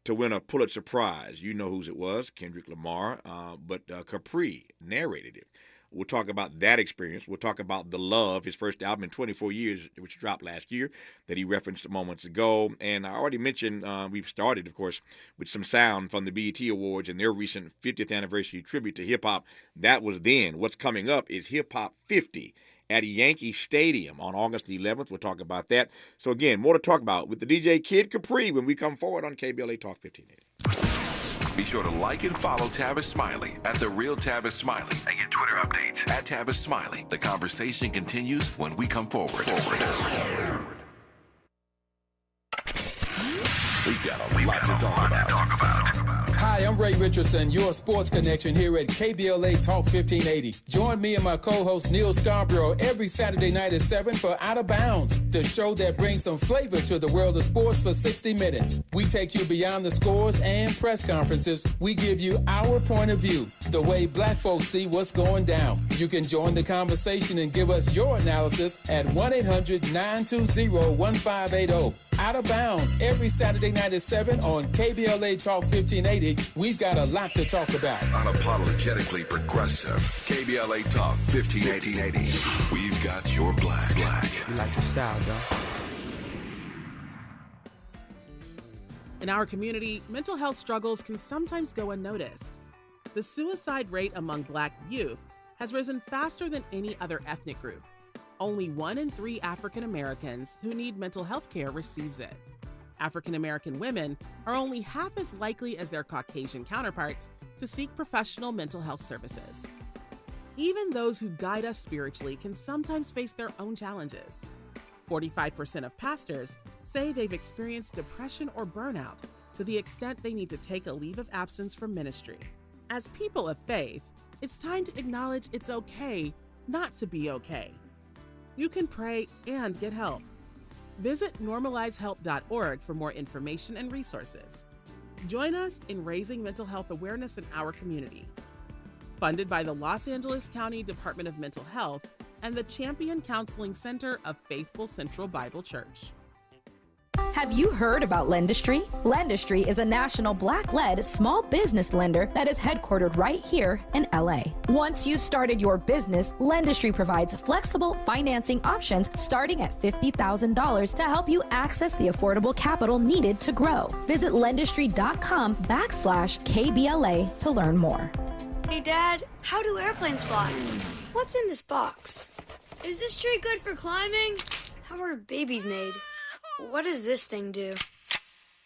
to win a Pulitzer Prize. You know whose it was, Kendrick Lamar, but Capri narrated it. We'll talk about that experience. We'll talk about The Love, his first album in 24 years, which dropped last year, that he referenced moments ago. And I already mentioned we've started, of course, with some sound from the BET Awards and their recent 50th anniversary tribute to hip-hop. That was then. What's coming up is Hip Hop 50 at Yankee Stadium on August the 11th. We'll talk about that. So, again, more to talk about with the DJ Kid Capri when we come forward on KBLA Talk 1580. Be sure to like and follow Tavis Smiley at The Real Tavis Smiley and get Twitter updates at Tavis Smiley. The conversation continues when we come forward. We've got a lot to talk about. Hi, I'm Ray Richardson, your sports connection here at KBLA Talk 1580. Join me and my co-host Neil Scarborough every Saturday night at 7 for Out of Bounds, the show that brings some flavor to the world of sports for 60 minutes. We take you beyond the scores and press conferences. We give you our point of view, the way black folks see what's going down. You can join the conversation and give us your analysis at 1-800-920-1580. Out of Bounds every Saturday night at 7 on KBLA Talk 1580. We've got a lot to talk about. Unapologetically progressive. KBLA Talk 1580. We've got your black. You like the style, though. In our community, mental health struggles can sometimes go unnoticed. The suicide rate among Black youth has risen faster than any other ethnic group. Only 1 in 3 African Americans who need mental health care receives it. African American women are only half as likely as their Caucasian counterparts to seek professional mental health services. Even those who guide us spiritually can sometimes face their own challenges. 45% of pastors say they've experienced depression or burnout to the extent they need to take a leave of absence from ministry. As people of faith, it's time to acknowledge it's okay not to be okay. You can pray and get help. Visit normalizehelp.org for more information and resources. Join us in raising mental health awareness in our community. Funded by the Los Angeles County Department of Mental Health and the Champion Counseling Center of Faithful Central Bible Church. Have you heard about Lendistry? Lendistry is a national Black-led small business lender that is headquartered right here in LA. Once you've started your business, Lendistry provides flexible financing options starting at $50,000 to help you access the affordable capital needed to grow. Visit lendistry.com/KBLA to learn more. Hey, Dad, how do airplanes fly? What's in this box? Is this tree good for climbing? How are babies made? What does this thing do?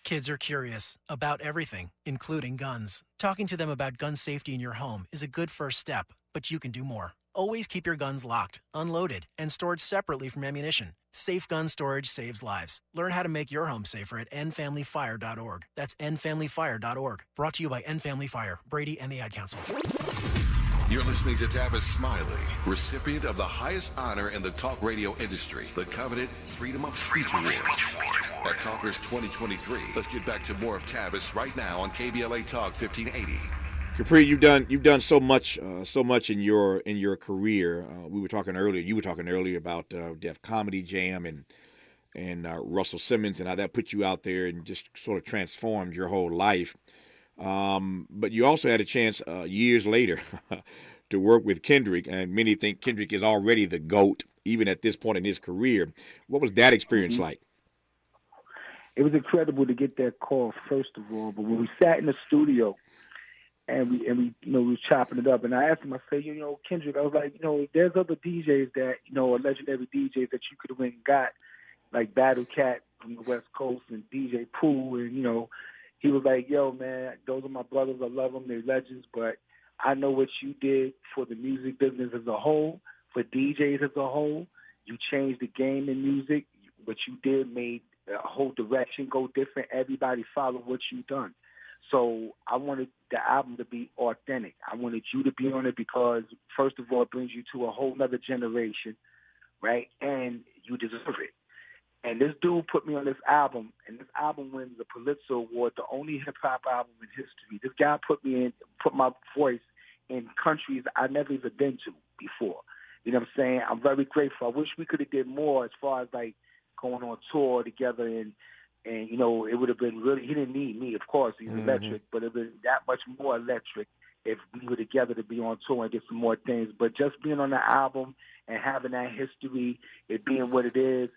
Kids are curious about everything, including guns. Talking to them about gun safety in your home is a good first step, but you can do more. Always keep your guns locked, unloaded, and stored separately from ammunition. Safe gun storage saves lives. Learn how to make your home safer at endfamilyfire.org. That's endfamilyfire.org. Brought to you by End Family Fire, Brady, and the Ad Council. You're listening to Tavis Smiley, recipient of the highest honor in the talk radio industry, the coveted Freedom of Speech Award. At Talkers 2023, let's get back to more of Tavis right now on KBLA Talk 1580. Capri, you've done so much in your career. We were talking earlier. You were talking earlier about Def Comedy Jam and Russell Simmons and how that put you out there and just sort of transformed your whole life. But you also had a chance years later to work with Kendrick, and many think Kendrick is already the GOAT, even at this point in his career. What was that experience like? It was incredible to get that call, first of all. But when we sat in the studio and we was chopping it up, and I asked him, I said, Kendrick, I was like, there's other DJs that, are legendary DJs that you could have went and got, like Battle Cat from the West Coast and DJ Pooh, and, he was like, yo, man, those are my brothers. I love them. They're legends. But I know what you did for the music business as a whole, for DJs as a whole. You changed the game in music. What you did made the whole direction go different. Everybody followed what you done. So I wanted the album to be authentic. I wanted you to be on it because, first of all, it brings you to a whole other generation, right? And you deserve it. And this dude put me on this album, and this album wins the Pulitzer Award, the only hip-hop album in history. This guy put my voice in countries I never even been to before. You know what I'm saying? I'm very grateful. I wish we could have did more as far as, like, going on tour together, and it would have been really, he didn't need me, of course, he's electric, but it was that much more electric if we were together to be on tour and get some more things. But just being on the album and having that history, it being what it is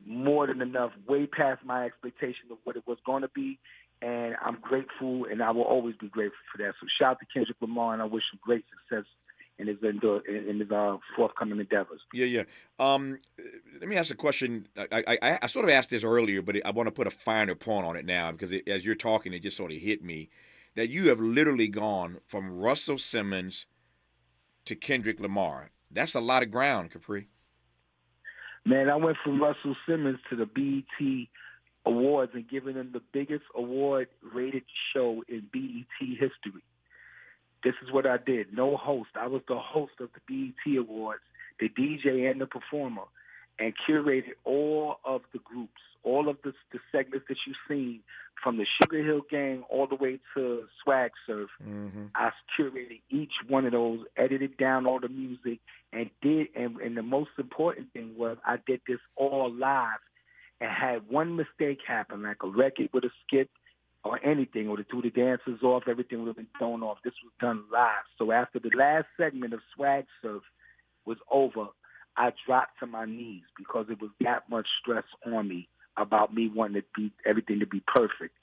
more than enough, way past my expectation of what it was going to be, and I'm grateful, and I will always be grateful for that. So shout out to Kendrick Lamar, and I wish him great success in his forthcoming endeavors. Yeah. Let me ask a question. I sort of asked this earlier, but I want to put a finer point on it now because as you're talking, it just sort of hit me that you have literally gone from Russell Simmons to Kendrick Lamar. That's a lot of ground, Capri. Man, I went from Russell Simmons to the BET Awards and giving them the biggest award-rated show in BET history. This is what I did. No host. I was the host of the BET Awards, the DJ and the performer, and curated all of the groups, all of the segments that you've seen, from the Sugar Hill Gang all the way to Swag Surf. I curated each one of those, edited down all the music, and the most important thing was I did this all live and had one mistake happen, like a record would have skipped or anything, or to do the dancers off, everything would have been thrown off. This was done live. So after the last segment of Swag Surf was over, I dropped to my knees because it was that much stress on me about me wanting everything to be perfect.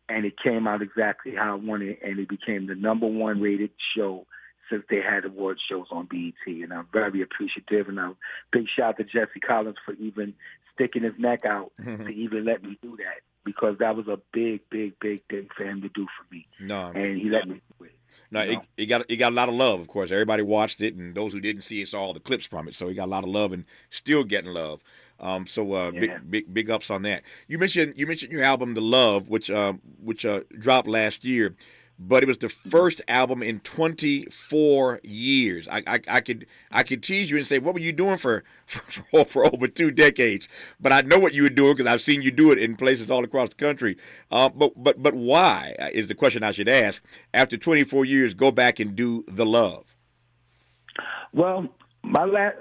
And it came out exactly how I wanted, and it became the #1 rated show since they had award shows on BET. And I'm very appreciative, and big shout out to Jesse Collins for even sticking his neck out to even let me do that. because that was a big, big, big thing for him to do for me. No, and he let me do it. No, it got a lot of love. Of course, everybody watched it, and those who didn't see it saw all the clips from it. So he got a lot of love, and still getting love. Big ups on that. You mentioned your album, The Love, which dropped last year, but it was the first album in 24 years. I could tease you and say, what were you doing for over 2 decades? But I know what you were doing because I've seen you do it in places all across the country. But why is the question I should ask? After 24 years, go back and do The Love. Well, my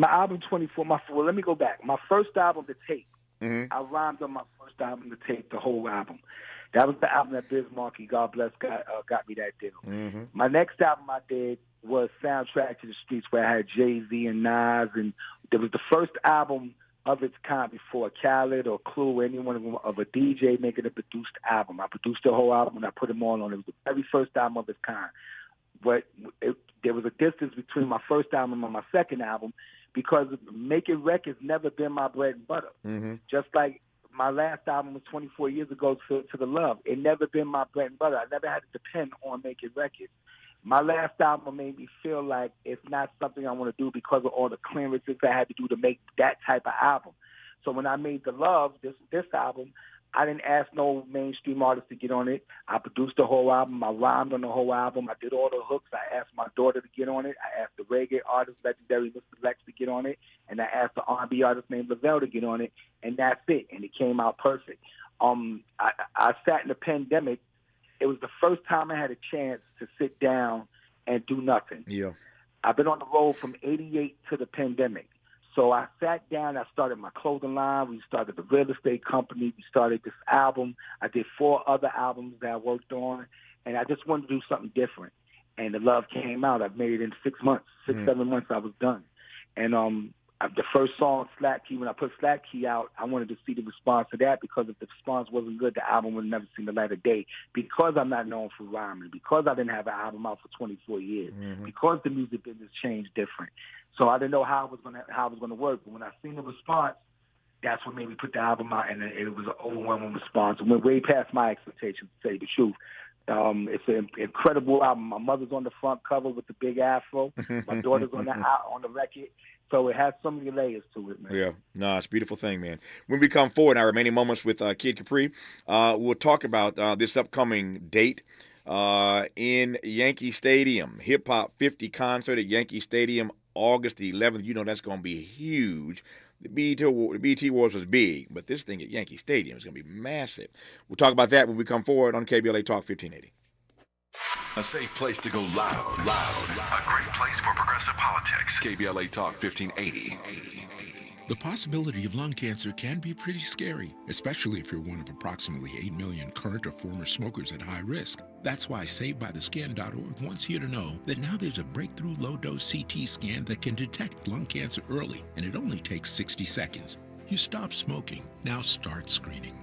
album 24. Let me go back. My first album, The Tape. I rhymed on my first album, The Tape, the whole album. That was the album that Biz Markie, God bless, got me that deal. My next album I did was Soundtrack to the Streets, where I had Jay-Z and Nas, and it was the first album of its kind before Khaled or Clue or anyone of a DJ making a produced album. I produced the whole album and I put them all on. It was the very first album of its kind. But there was a distance between my first album and my second album because making records never been my bread and butter. Just like my last album was 24 years ago, to The Love. It never been my bread and butter. I never had to depend on making records. My last album made me feel like it's not something I want to do because of all the clearances I had to do to make that type of album. So when I made The Love, this album, I didn't ask no mainstream artist to get on it. I produced the whole album. I rhymed on the whole album. I did all the hooks. I asked my daughter to get on it. I asked the reggae artist, legendary Mr. Lex, to get on it. And I asked the R&B artist named Lavelle to get on it. And that's it. And it came out perfect. I sat in the pandemic. It was the first time I had a chance to sit down and do nothing. Yeah. I've been on the road from 88 to the pandemic. So I sat down, I started my clothing line, we started the real estate company, we started this album. I did 4 other albums that I worked on, and I just wanted to do something different. And The Love came out. I've made it in 6 months, 7 months I was done. And the first song, Slack Key, when I put Slack Key out, I wanted to see the response to that because if the response wasn't good, the album would have never seen the light of day. Because I'm not known for rhyming, because I didn't have an album out for 24 years, because the music business changed different. So I didn't know how it was gonna work. But when I seen the response, that's what made me put the album out, and it was an overwhelming response. It went way past my expectations, to tell you the truth. It's an incredible album. My mother's on the front cover with the big afro. My daughter's on the record. So it has so many layers to it, man. Yeah, no, it's a beautiful thing, man. When we come forward, our remaining moments with Kid Capri, we'll talk about this upcoming date in Yankee Stadium, Hip Hop 50 concert at Yankee Stadium, August the 11th. You know that's going to be huge. The BET Awards was big, but this thing at Yankee Stadium is going to be massive. We'll talk about that when we come forward on KBLA Talk 1580. A safe place to go loud. A great place for progressive politics. KBLA Talk 1580. The possibility of lung cancer can be pretty scary, especially if you're one of approximately 8 million current or former smokers at high risk. That's why SaveByTheScan.org wants you to know that now there's a breakthrough low-dose CT scan that can detect lung cancer early, and it only takes 60 seconds. You stop smoking, now start screening.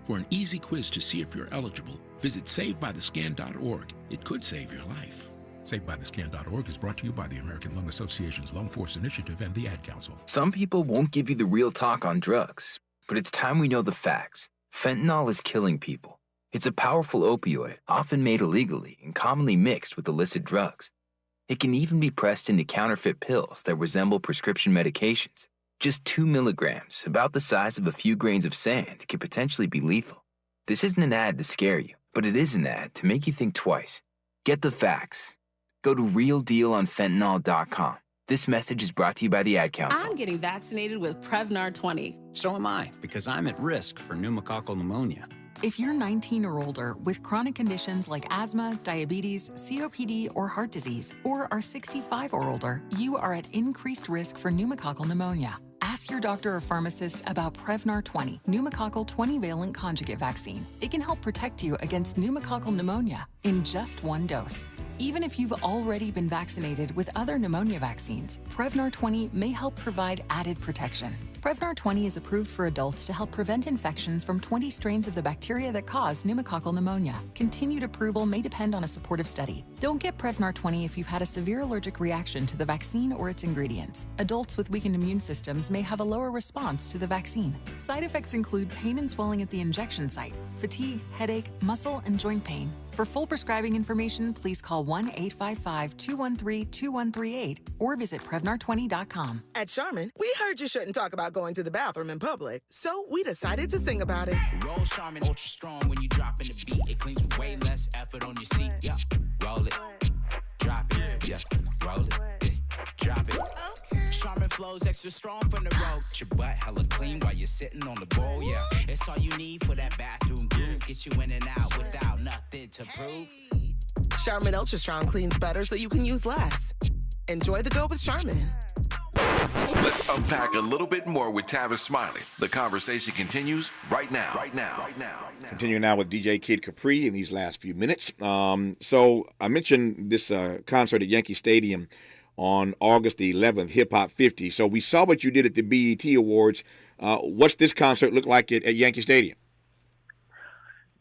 For an easy quiz to see if you're eligible, visit SaveByTheScan.org. It could save your life. SaveByTheScan.org is brought to you by the American Lung Association's Lung Force Initiative and the Ad Council. Some people won't give you the real talk on drugs, but it's time we know the facts. Fentanyl is killing people. It's a powerful opioid, often made illegally and commonly mixed with illicit drugs. It can even be pressed into counterfeit pills that resemble prescription medications. Just 2 milligrams, about the size of a few grains of sand, can potentially be lethal. This isn't an ad to scare you, but it is an ad to make you think twice. Get the facts. Go to realdealonfentanyl.com. This message is brought to you by the Ad Council. I'm getting vaccinated with Prevnar 20. So am I, because I'm at risk for pneumococcal pneumonia. If you're 19 or older with chronic conditions like asthma, diabetes, COPD, or heart disease, or are 65 or older, you are at increased risk for pneumococcal pneumonia. Ask your doctor or pharmacist about Prevnar 20, pneumococcal 20-valent conjugate vaccine. It can help protect you against pneumococcal pneumonia in just 1 dose. Even if you've already been vaccinated with other pneumonia vaccines, Prevnar 20 may help provide added protection. Prevnar 20 is approved for adults to help prevent infections from 20 strains of the bacteria that cause pneumococcal pneumonia. Continued approval may depend on a supportive study. Don't get Prevnar 20 if you've had a severe allergic reaction to the vaccine or its ingredients. Adults with weakened immune systems may have a lower response to the vaccine. Side effects include pain and swelling at the injection site, fatigue, headache, muscle, and joint pain. For full prescribing information, please call 1-855-213-2138 or visit Prevnar20.com. At Charmin, we heard you shouldn't talk about going to the bathroom in public, so we decided to sing about it. Roll Charmin Ultra Strong when you drop in the beat. It cleans with way less effort on your seat. Yeah, roll it, drop it. Yeah, roll it, drop it. Charmin flows extra strong from the road. Your butt hella clean while you're sitting on the bowl. Yeah, it's all you need for that bathroom groove. Get you in and out without nothing to prove. Charmin Ultra Strong cleans better so you can use less. Enjoy the go with Charmin. Let's unpack a little bit more with Tavis Smiley. The conversation continues right now. Continuing now with DJ Kid Capri in these last few minutes. So I mentioned this concert at Yankee Stadium on August the 11th, Hip Hop 50. So we saw what you did at the BET Awards. What's this concert look like at Yankee Stadium?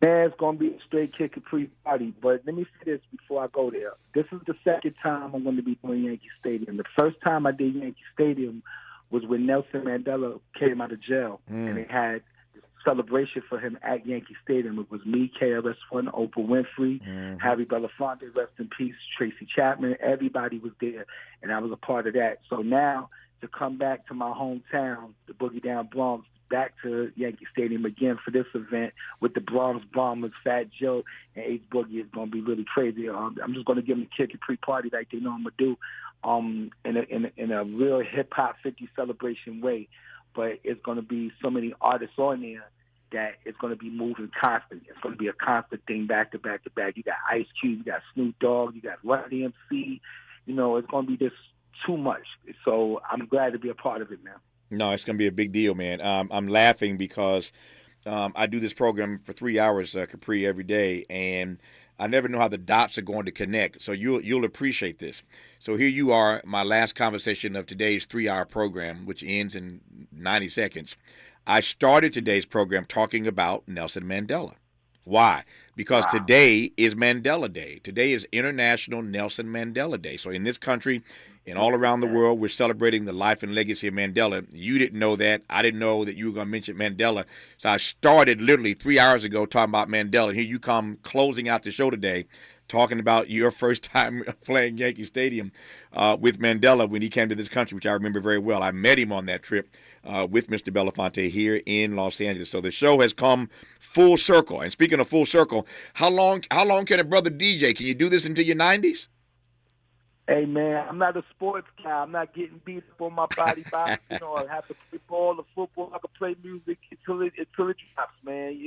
Man, it's going to be a straight Kid Capri party. But let me say this before I go there. This is the second time I'm going to be doing Yankee Stadium. The first time I did Yankee Stadium was when Nelson Mandela came out of jail. And they had this celebration for him at Yankee Stadium. It was me, KRS-One, Oprah Winfrey, Harry Belafonte, rest in peace, Tracy Chapman. Everybody was there, and I was a part of that. So now to come back to my hometown, the Boogie Down Bronx, back to Yankee Stadium again for this event with the Bronx Bombers, Fat Joe, and Ace Boogie is going to be really crazy. I'm just going to give them a Kid Capri party like they know I'm going to do in a real hip-hop 50 celebration way. But it's going to be so many artists on there that it's going to be moving constantly. It's going to be a constant thing back to back to back. You got Ice Cube, you got Snoop Dogg, you got Run DMC. You know, it's going to be just too much. So I'm glad to be a part of it now. No, it's going to be a big deal, man. I'm laughing because I do this program for 3 hours, Capri, every day, and I never know how the dots are going to connect. So you'll appreciate this. So here you are, my last conversation of today's 3-hour program, which ends in 90 seconds. I started today's program talking about Nelson Mandela. Why? Because today is Mandela Day. Today is International Nelson Mandela Day. So in this country and all around the world, we're celebrating the life and legacy of Mandela. You didn't know that. I didn't know that you were going to mention Mandela. So I started literally 3 hours ago talking about Mandela. And here you come closing out the show today talking about your first time playing Yankee Stadium with Mandela when he came to this country, which I remember very well. I met him on that trip with Mr. Belafonte here in Los Angeles. So the show has come full circle. And speaking of full circle, how long can a brother DJ? Can you do this until your 90s? Hey, man, I'm not a sports guy. I'm not getting beat up on my body by, I have to play ball or football. I can play music until it drops, man.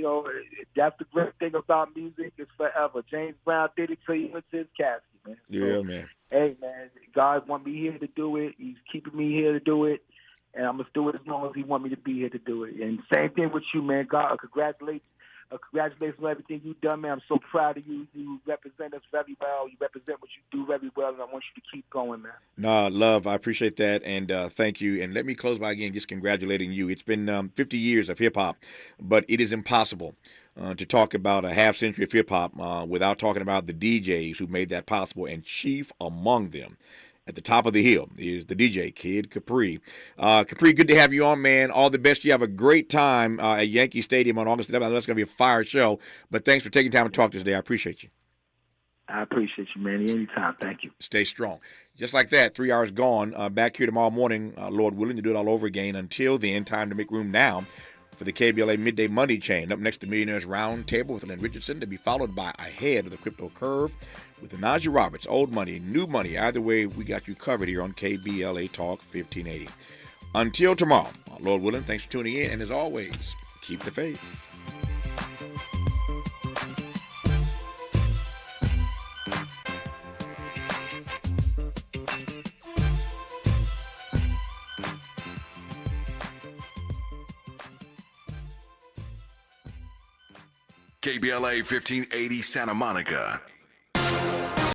That's the great thing about music. It's forever. James Brown did it till he went to his casket, man. Yeah, man. Hey, man, God want me here to do it. He's keeping me here to do it. And I'm going to do it as long as he want me to be here to do it. And same thing with you, man. God, congratulations on everything you've done, man. I'm so proud of you. You represent us very well. You represent what you do very well, and I want you to keep going, man. No, love, I appreciate that, and thank you. And let me close by again just congratulating you. It's been 50 years of hip-hop, but it is impossible to talk about a half-century of hip-hop without talking about the DJs who made that possible, and chief among them at the top of the hill is the DJ, Kid Capri. Capri, good to have you on, man. All the best. You have a great time at Yankee Stadium on August 11th. I know it's going to be a fire show, but thanks for taking time to talk to us today. I appreciate you. I appreciate you, man. Anytime. Thank you. Stay strong. Just like that, 3 hours gone. Back here tomorrow morning, Lord willing, to do it all over again. Until then, time to make room now for the KBLA Midday Money Chain. Up next, the Millionaires Roundtable with Lynn Richardson, to be followed by Ahead of the Crypto Curve with Najee Roberts. Old money, new money. Either way, we got you covered here on KBLA Talk 1580. Until tomorrow, Lord willing, thanks for tuning in. And as always, keep the faith. KBLA 1580 Santa Monica